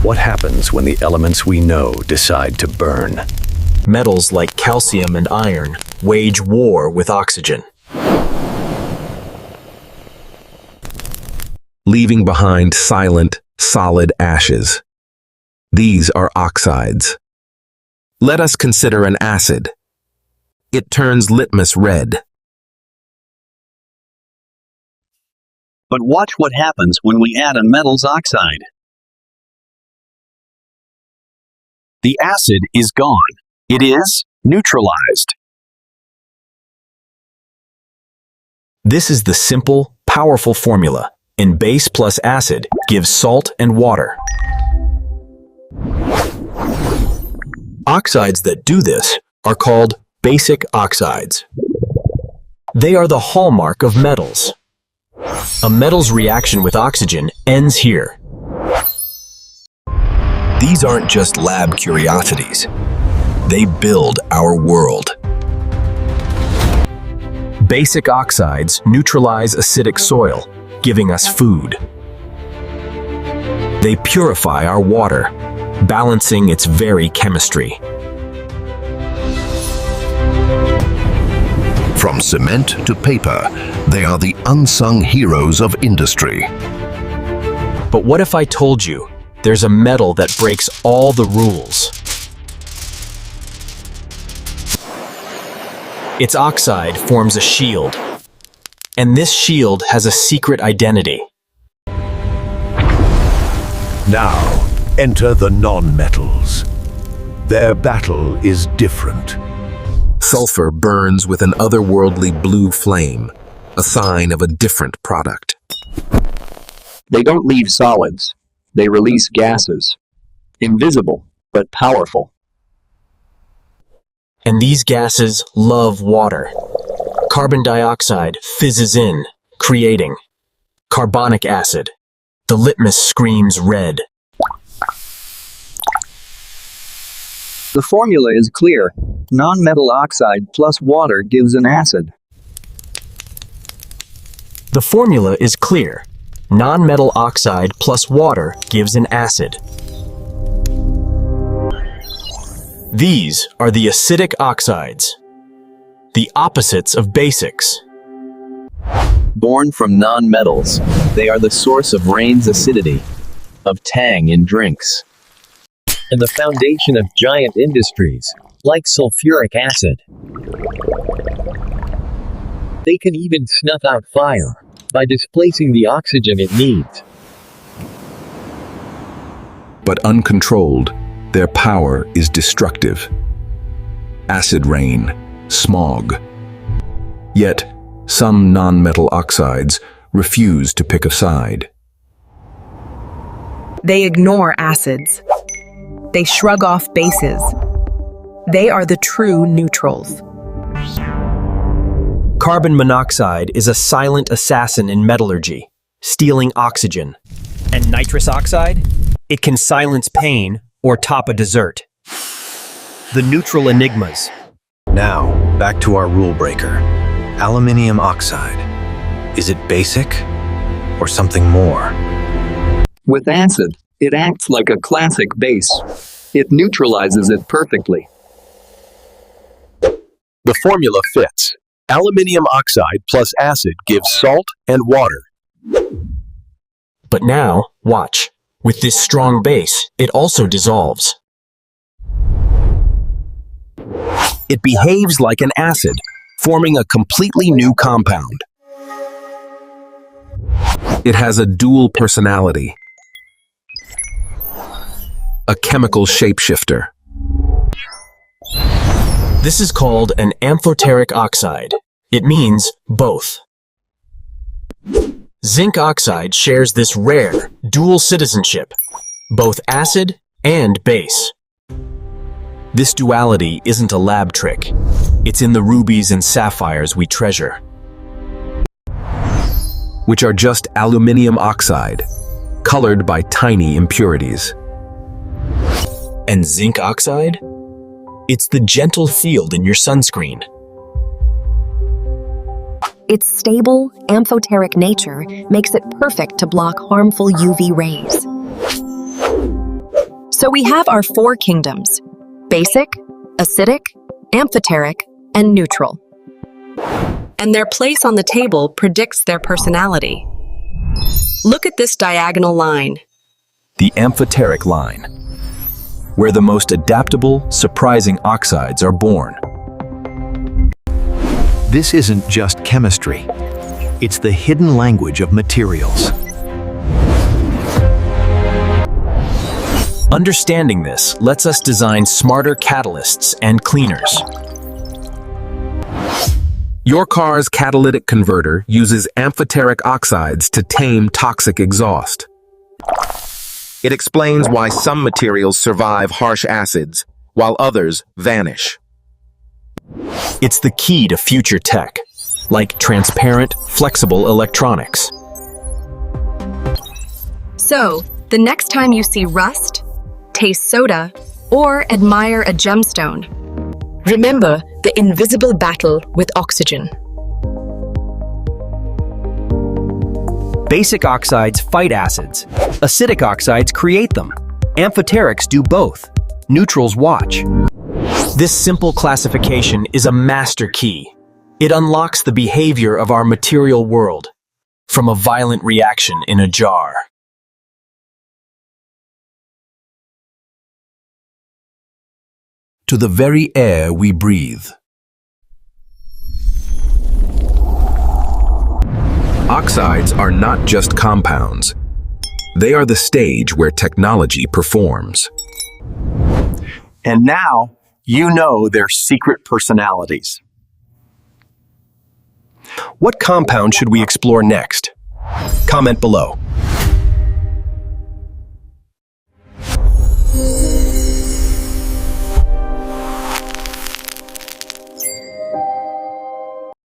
What happens when the elements we know decide to burn? Metals like calcium and iron wage war with oxygen, leaving behind silent, solid ashes. These are oxides. Let us consider an acid. It turns litmus red. But watch what happens when we add a metal's oxide. The acid is gone. It is neutralized. This is the simple, powerful formula. In base plus acid gives salt and water. Oxides that do this are called basic oxides. They are the hallmark of metals. A metal's reaction with oxygen ends here. These aren't just lab curiosities. They build our world. Basic oxides neutralize acidic soil, giving us food. They purify our water, balancing its very chemistry. From cement to paper, they are the unsung heroes of industry. But what if I told you there's a metal that breaks all the rules? Its oxide forms a shield, and this shield has a secret identity. Now, enter the non-metals. Their battle is different. Sulfur burns with an otherworldly blue flame, a sign of a different product. They don't leave solids. They release gases. Invisible, but powerful. And these gases love water. Carbon dioxide fizzes in, creating carbonic acid. The litmus screams red. The formula is clear. Non-metal oxide plus water gives an acid. The formula is clear. Non-metal oxide plus water gives an acid. These are the acidic oxides, the opposites of basics. Born from non-metals, they are the source of rain's acidity, of tang in drinks, and the foundation of giant industries, like sulfuric acid. They can even snuff out fire by displacing the oxygen it needs. But uncontrolled, their power is destructive. Acid rain, smog. Yet, some non-metal oxides refuse to pick a side. They ignore acids. They shrug off bases. They are the true neutrals. Carbon monoxide is a silent assassin in metallurgy, stealing oxygen. And nitrous oxide? It can silence pain or top a dessert. The neutral enigmas. Now, back to our rule breaker. Aluminium oxide. Is it basic or something more? With acid, it acts like a classic base. It neutralizes it perfectly. The formula fits. Aluminium oxide plus acid gives salt and water. But now, watch. With this strong base, it also dissolves. It behaves like an acid, forming a completely new compound. It has a dual personality, a chemical shapeshifter. This is called an amphoteric oxide. It means both. Zinc oxide shares this rare, dual citizenship, both acid and base. This duality isn't a lab trick. It's in the rubies and sapphires we treasure. Which are just aluminium oxide, colored by tiny impurities. And zinc oxide? It's the gentle field in your sunscreen. Its stable, amphoteric nature makes it perfect to block harmful UV rays. So we have our four kingdoms: basic, acidic, amphoteric, and neutral. And their place on the table predicts their personality. Look at this diagonal line. The amphoteric line, where the most adaptable, surprising oxides are born. This isn't just chemistry. It's the hidden language of materials. Understanding this lets us design smarter catalysts and cleaners. Your car's catalytic converter uses amphoteric oxides to tame toxic exhaust. It explains why some materials survive harsh acids, while others vanish. It's the key to future tech, like transparent, flexible electronics. So, the next time you see rust, taste soda, or admire a gemstone, remember the invisible battle with oxygen. Basic oxides fight acids. Acidic oxides create them. Amphoterics do both. Neutrals watch. This simple classification is a master key. It unlocks the behavior of our material world, from a violent reaction in a jar to the very air we breathe. Oxides are not just compounds. They are the stage where technology performs. And now, you know their secret personalities. What compound should we explore next? Comment below.